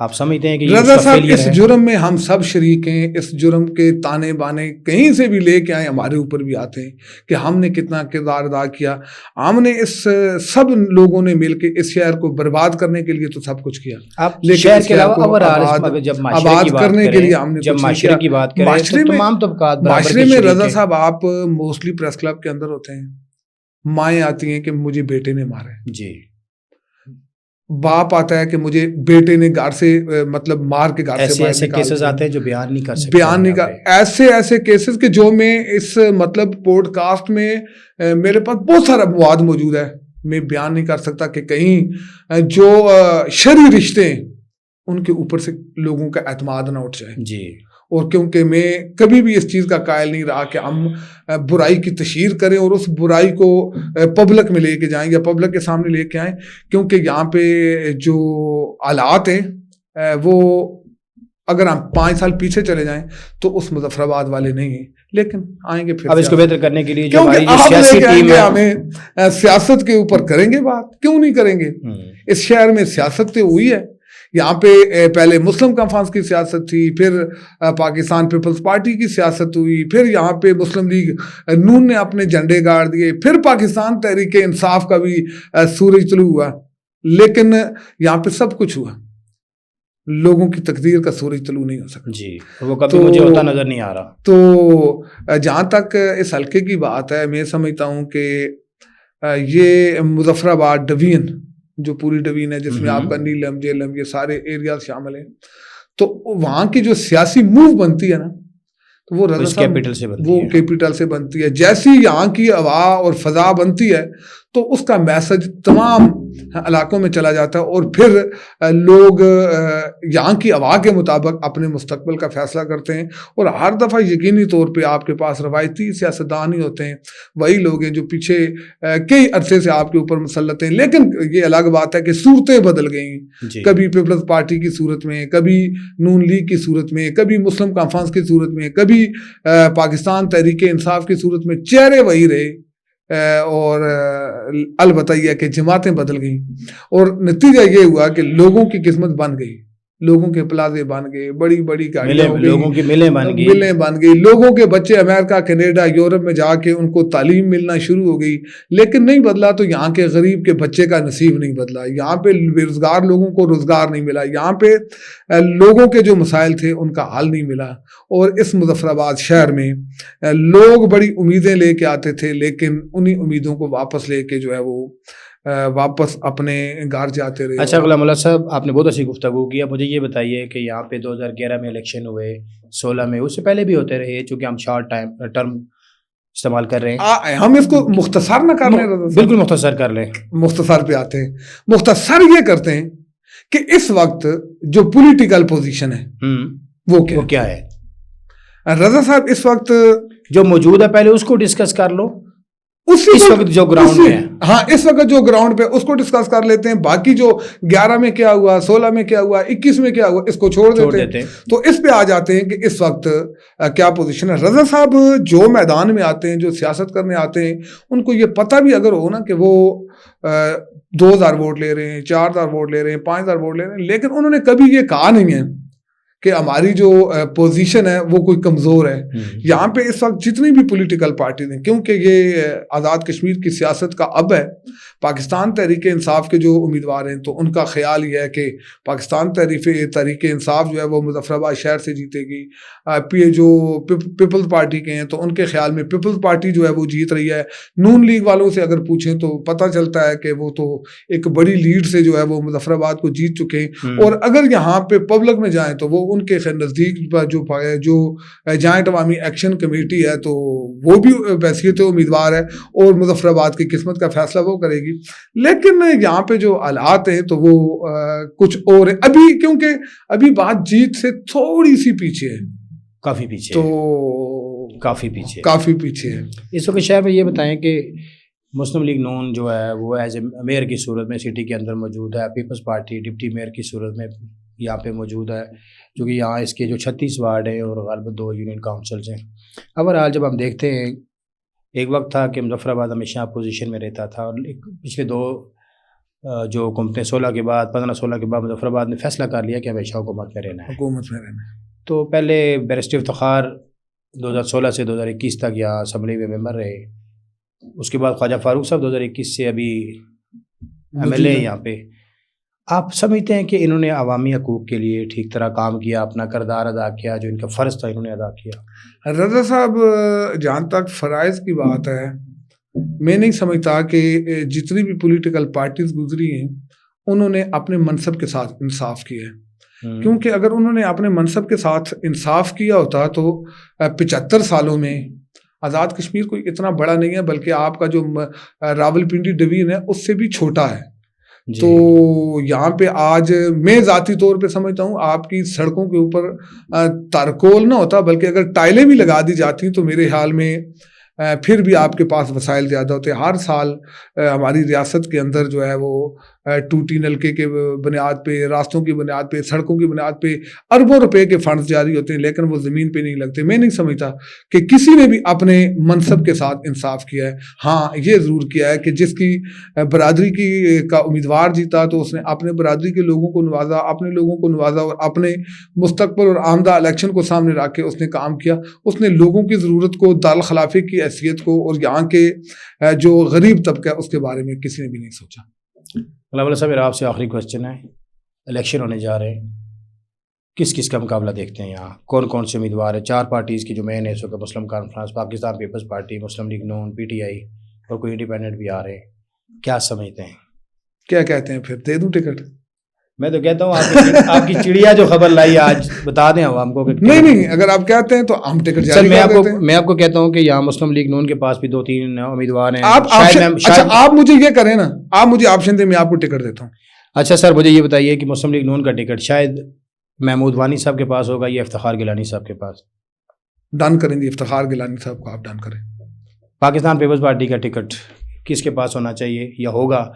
آپ سمجھتے ہیں کہ یہ رضا اس کا صاحب failure اس ہے؟ جرم میں ہم سب شریک ہیں. اس جرم کے تانے بانے کہیں سے بھی لے کے آئے ہمارے اوپر بھی آتے ہیں کہ ہم نے کتنا کردار ادا کیا. ہم نے اس سب لوگوں نے مل کے اس شہر کو برباد کرنے کے لیے تو سب کچھ کیا, آپ لیکن شہر اس کے شہر علاوہ کو اوورآل جب معاشرے آباد کی بات کرنے کے کریں، لیے ہم نے جب کچھ نہیں معاشرے کیا. کی بات کریں معاشرے تو میں تمام طبقات برابر معاشرے کے میں شریک رضا ہیں. صاحب آپ موسٹلی پریس کلب کے اندر ہوتے ہیں, مائیں آتی ہیں کہ مجھے بیٹے نے مارا ہے, جی. باپ آتا ہے کہ مجھے بیٹے نے گھر سے مطلب مار کے گھر سے ایسے باہر ایسے نکال کیسز دیا. آتے ہیں جو بیان نہیں کر سکتے. بیان نہیں کر, ایسے کیسز کے جو میں اس مطلب پوڈ کاسٹ میں میرے پاس بہت سارا مواد موجود ہے, میں بیان نہیں کر سکتا کہ کہیں جو شرعی رشتے ہیں ان کے اوپر سے لوگوں کا اعتماد نہ اٹھ جائے. جی. اور کیونکہ میں کبھی بھی اس چیز کا قائل نہیں رہا کہ ہم برائی کی تشہیر کریں اور اس برائی کو پبلک میں لے کے جائیں یا پبلک کے سامنے لے کے آئیں, کیونکہ یہاں پہ جو حالات ہیں وہ اگر ہم 5 سال پیچھے چلے جائیں تو اس مظفر آباد والے نہیں ہیں, لیکن آئیں گے پھر. اب اس کو بہتر کرنے کے لیے جو کیونکہ ہماری جو آپ سیاسی لے کے آئیں ٹیم گے, ہے, ہمیں سیاست کے اوپر کریں گے بات, کیوں نہیں کریں گے. اس شہر میں سیاست تو ہوئی ہے, یہاں پہ پہلے مسلم کانفرنس کی سیاست تھی, پھر پاکستان پیپلز پارٹی کی سیاست ہوئی, پھر یہاں پہ مسلم لیگ نون نے اپنے جھنڈے گاڑ دیے, پھر پاکستان تحریک انصاف کا بھی سورج طلوع ہوا, لیکن یہاں پہ سب کچھ ہوا, لوگوں کی تقدیر کا سورج طلوع نہیں ہو سکتا. جی, وہ کبھی مجھے ہوتا نظر نہیں آ رہا. تو جہاں تک اس حلقے کی بات ہے, میں سمجھتا ہوں کہ یہ مظفر آباد ڈویژن جو پوری ڈویژن ہے جس میں آپ کا نیلم جیلم یہ سارے ایریاز شامل ہیں, تو وہاں کی جو سیاسی موو بنتی ہے نا, تو وہ رضا صاحب کیپٹل سے بنتی وہ ہے. کیپٹل سے بنتی ہے. جیسی یہاں کی ہوا اور فضا بنتی ہے تو اس کا میسج تمام علاقوں میں چلا جاتا ہے, اور پھر لوگ یہاں کی ہوا کے مطابق اپنے مستقبل کا فیصلہ کرتے ہیں. اور ہر دفعہ یقینی طور پہ آپ کے پاس روایتی سیاستدان ہی ہوتے ہیں, وہی لوگ ہیں جو پیچھے کئی عرصے سے آپ کے اوپر مسلط ہیں. لیکن یہ الگ بات ہے کہ صورتیں بدل گئیں, جی. کبھی پیپلز پارٹی کی صورت میں, کبھی نون لیگ کی صورت میں, کبھی مسلم کانفرنس کی صورت میں, کبھی پاکستان تحریک انصاف کی صورت میں, چہرے وہی رہے, اور البتہ یہ کہ جماعتیں بدل گئیں, اور نتیجہ یہ ہوا کہ لوگوں کی قسمت بن گئی, لوگوں کے پلازے بن گئے, بڑی بڑی گاڑیاں ہو گئی, لوگوں کی ملیں بن گئی, ملیں بن گئی, لوگوں کے بچے امریکہ کینیڈا یورپ میں جا کے ان کو تعلیم ملنا شروع ہو گئی. لیکن نہیں بدلا تو یہاں کے غریب کے بچے کا نصیب نہیں بدلا, یہاں پہ بے روزگار لوگوں کو روزگار نہیں ملا, یہاں پہ لوگوں کے جو مسائل تھے ان کا حل نہیں ملا. اور اس مظفر آباد شہر میں لوگ بڑی امیدیں لے کے آتے تھے, لیکن انہی امیدوں کو واپس لے کے جو ہے وہ واپس اپنے گھر جاتے رہے. اچھا غلام اللہ صاحب, آپ نے بہت اچھی گفتگو کیا. مجھے یہ بتائیے کہ یہاں پہ 2011 میں الیکشن ہوئے, 16 میں, اس سے پہلے بھی ہوتے رہے, چونکہ ہم شارٹ ٹرم استعمال کر رہے ہیں, ہم اس کو مختصر نہ کر لیں. بالکل مختصر کر لیں. مختصر پہ آتے ہیں. مختصر یہ کرتے ہیں کہ اس وقت جو پولیٹیکل پوزیشن ہے وہ کیا ہے. رضا صاحب اس وقت جو موجود ہے پہلے اس کو ڈسکس کر لو, اس وقت جو گراؤنڈ میں ہے. ہاں, اس وقت جو گراؤنڈ پہ اس کو ڈسکس کر لیتے ہیں. باقی جو 11 میں کیا ہوا, 16 میں کیا ہوا, 21 میں کیا ہوا, اس کو چھوڑ دیتے ہیں. تو اس پہ آ جاتے ہیں کہ اس وقت کیا پوزیشن ہے. رضا صاحب جو میدان میں آتے ہیں, جو سیاست کرنے آتے ہیں, ان کو یہ پتہ بھی اگر ہو نا کہ وہ 2000 ووٹ لے رہے ہیں, 4000 ووٹ لے رہے ہیں, 5000 ووٹ لے رہے ہیں, لیکن انہوں نے کبھی یہ کہا نہیں ہے کہ ہماری جو پوزیشن ہے وہ کوئی کمزور ہے. یہاں پہ اس وقت جتنی بھی پولیٹیکل پارٹیز ہیں, کیونکہ یہ آزاد کشمیر کی سیاست کا اب ہے, پاکستان تحریک انصاف کے جو امیدوار ہیں تو ان کا خیال یہ ہے کہ پاکستان تحریک انصاف جو ہے وہ مظفر آباد شہر سے جیتے گی. جو پیپلز پارٹی کے ہیں تو ان کے خیال میں پیپلز پارٹی جو ہے وہ جیت رہی ہے. نون لیگ والوں سے اگر پوچھیں تو پتہ چلتا ہے کہ وہ تو ایک بڑی لیڈ سے جو ہے وہ مظفر آباد کو جیت چکے ہیں. اور اگر یہاں پہ پبلک میں جائیں تو وہ ان کے نزدیک جو جوائنٹ عوامی ایکشن کمیٹی ہے تو وہ بھی بحیثیت امیدوار ہے, اور مظفر آباد کی قسمت کا فیصلہ وہ کرے گی. لیکن یہاں پہ جو حالات ہیں تو وہ کچھ اور ہیں ابھی, کیونکہ ابھی بات جیت سے تھوڑی سی پیچھے ہے, کافی پیچھے, تو کافی پیچھے ہے. اس وقت شہر میں یہ بتائیں کہ مسلم لیگ نون جو ہے وہ ایز اے میئر کی صورت میں سٹی کے اندر موجود ہے, پیپلز پارٹی ڈپٹی میئر کی صورت میں یہاں پہ موجود ہے, جو کہ یہاں اس کے جو 36 وارڈ ہیں اور غالباً 2 یونین کاؤنسلز ہیں. اوورآل جب ہم دیکھتے ہیں, ایک وقت تھا کہ مظفر آباد ہمیشہ اپوزیشن میں رہتا تھا, اور پچھلے 2 جو حکومتیں 16 کے بعد 15-16 کے بعد مظفر آباد نے فیصلہ کر لیا کہ ہمیشہ حکومت میں رہنا ہے. حکومت میں رہنا ہے. تو پہلے بیرسٹر افتخار 2016 سے 2021 تک یا اسمبلی میں ممبر رہے. اس کے بعد خواجہ فاروق صاحب 2021 سے ابھی ایم ایل اے یہاں پہ. آپ سمجھتے ہیں کہ انہوں نے عوامی حقوق کے لیے ٹھیک طرح کام کیا, اپنا کردار ادا کیا, جو ان کا فرض تھا انہوں نے ادا کیا؟ رضا صاحب, جہاں تک فرائض کی بات ہے, میں نہیں سمجھتا کہ جتنی بھی پولیٹیکل پارٹیز گزری ہیں انہوں نے اپنے منصب کے ساتھ انصاف کیا ہے. کیونکہ اگر انہوں نے اپنے منصب کے ساتھ انصاف کیا ہوتا تو 75 سالوں میں آزاد کشمیر کوئی اتنا بڑا نہیں ہے, بلکہ آپ کا جو راولپنڈی ڈویژن ہے اس سے بھی چھوٹا ہے. تو یہاں پہ آج میں ذاتی طور پہ سمجھتا ہوں آپ کی سڑکوں کے اوپر تارکول نہ ہوتا, بلکہ اگر ٹائلیں بھی لگا دی جاتی تو میرے خیال میں پھر بھی آپ کے پاس وسائل زیادہ ہوتے. ہر سال ہماری ریاست کے اندر جو ہے وہ ٹوٹی نلکے کے بنیاد پہ, راستوں کی بنیاد پہ, سڑکوں کی بنیاد پہ اربوں روپے کے فنڈز جاری ہوتے ہیں, لیکن وہ زمین پہ نہیں لگتے. میں نہیں سمجھتا کہ کسی نے بھی اپنے منصب کے ساتھ انصاف کیا ہے. ہاں یہ ضرور کیا ہے کہ جس کی برادری کی کا امیدوار جیتا تو اس نے اپنے برادری کے لوگوں کو نوازا, اپنے لوگوں کو نوازا, اور اپنے مستقبل اور آمدہ الیکشن کو سامنے رکھ کے اس نے کام کیا. اس نے لوگوں کی ضرورت کو, دارالخلافے کی حیثیت کو, اور یہاں کے جو غریب طبقہ ہے اس کے بارے میں کسی نے بھی نہیں سوچا. علامہ صاحب میرا آپ سے آخری کوشچن ہے, الیکشن ہونے جا رہے ہیں, کس کس کا مقابلہ دیکھتے ہیں یہاں؟ کون کون سے امیدوار ہیں؟ 4 پارٹیز کی جو مین ہے اس وقت, Muslim Conference, Pakistan Peoples Party, Muslim League نون, پی ٹی آئی, اور کوئی انڈیپینڈنٹ بھی آ رہے ہیں. کیا سمجھتے ہیں؟ کیا کہتے ہیں پھر دے دوں ٹکٹ؟ میں تو کہتا ہوں آپ کی چڑیا جو خبر لائی آج بتا دیں عوام کو. نہیں, اگر آپ کہتے ہیں تو ہم ٹکٹ جاری کر دیتے ہیں. میں آپ کو کہتا ہوں کہ یہاں مسلم لیگ نون کے پاس بھی 2-3 امیدوار ہیں. اچھا آپ مجھے یہ کریں نا, آپ مجھے آپشن دیں, میں آپ کو ٹکٹ دیتا ہوں. اچھا سر, مجھے یہ بتائیے کہ مسلم لیگ نون کا ٹکٹ شاید محمود وانی صاحب کے پاس ہوگا یا افتخار گیلانی صاحب کے پاس؟ ڈن کریں گے, افتخار گیلانی صاحب کو آپ ڈن کریں. پاکستان پیپلز پارٹی کا ٹکٹ کس کے پاس ہونا چاہیے یا ہوگا؟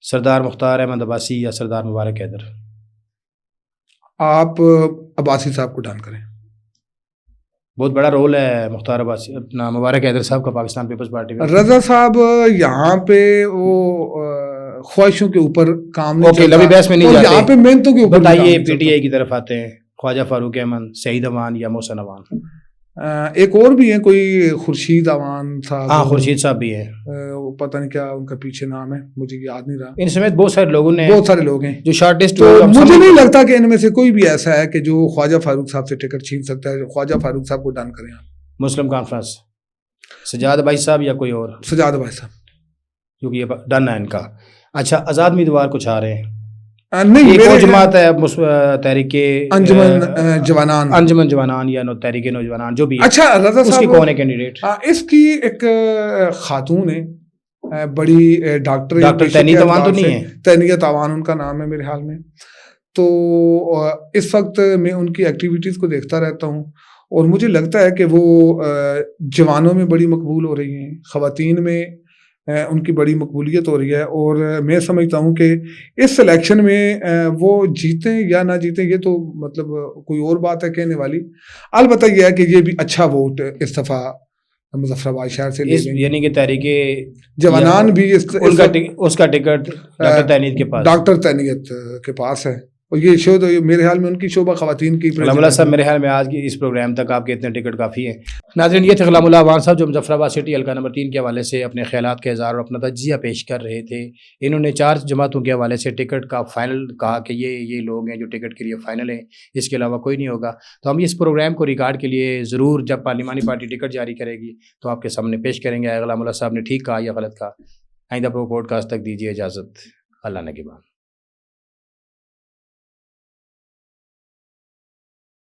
سردار مختار احمد عباسی یا سردار مبارک حیدر؟ آپ عباسی صاحب کو ڈن کریں. بہت بڑا رول ہے مختار عباسی اپنا مبارک حیدر صاحب کا پاکستان پیپلز پارٹی میں. رضا صاحب یہاں پہ وہ خواہشوں کے اوپر کام نہیں چلتا, لمبی بحث میں نہیں جاتے, یہاں پہ محنتوں کے اوپر. بتائیے پی ٹی آئی کی طرف آتے ہیں, خواجہ فاروق احمد, سعید امان یا محسن امان؟ ایک اور بھی ہے کوئی خورشید امان صاحب. ہاں خورشید صاحب بھی ہیں, پتہ نہیں کیا ان کا پیچھے نام ہے, مجھے یاد نہیں رہا. ان سمیت بہت سارے لوگوں نے, بہت سارے لوگ ہیں جو شارٹسٹ. تو مجھے نہیں لگتا کہ ان میں سے کوئی بھی ایسا ہے کہ جو خواجہ فاروق صاحب سے ٹکٹ چھین سکتا ہے. خواجہ فاروق صاحب کو ڈن کریں. مسلم کانفرنس سجاد بھائی صاحب یا کوئی اور؟ سجاد بھائی صاحب, کیونکہ یہ ڈن ہے ان کا. اچھا آزاد امیدوار کچھ آ رہے ہیں؟ نہیں, ایک اور جماعت ہے تحریک انجمن جوانان یا تحریک نوجوانان جو بھی. اچھا رضا صاحب, اس کی کون ہے کینڈیڈیٹ؟ اس کی ایک خاتون ہے بڑی, ڈاکٹر تینیت اوان تو نہیں ہے؟ تینیت اوان ان کا نام ہے میرے خیال میں. تو اس وقت میں ان کی ایکٹیویٹیز کو دیکھتا رہتا ہوں اور مجھے لگتا ہے کہ وہ جوانوں میں بڑی مقبول ہو رہی ہیں, خواتین میں ان کی بڑی مقبولیت ہو رہی ہے. اور میں سمجھتا ہوں کہ اس الیکشن میں وہ جیتیں یا نہ جیتیں یہ تو مطلب کوئی اور بات ہے کہنے والی. البتہ یہ ہے کہ یہ بھی اچھا ووٹ اس دفعہ مظفر آباد شہر سے لے گئے, یعنی کہ تحریک جوانان بھی اس کا ٹکٹ ڈاکٹر تینیت کے پاس, ڈاکٹر تینیت کے پاس ہے. اور یہ شعبہ میرے خیال میں ان کی شعبہ خواتین کی. غلام اللہ صاحب میرے خیال میں آج کی اس پروگرام تک آپ کے اتنے ٹکٹ کافی ہیں. ناظرین یہ تھے غلام اللہ عوان صاحب جو مظفر آباد سٹی حلقہ نمبر 3 کے حوالے سے اپنے خیالات کا اظہار اور اپنا تجزیہ پیش کر رہے تھے. انہوں نے 4 جماعتوں کے حوالے سے ٹکٹ کا فائنل کہا کہ یہ لوگ ہیں جو ٹکٹ کے لیے فائنل ہیں, اس کے علاوہ کوئی نہیں ہوگا. تو ہم اس پروگرام کو ریکارڈ کے لیے ضرور جب پارلیمانی پارٹی ٹکٹ جاری کرے گی تو آپ کے سامنے پیش کریں گے. غلام اللہ صاحب نے ٹھیک کہا یا غلط کہا؟ آئندہ پوڈ کاسٹ تک دیجیے اجازت. اللہ نگہبان.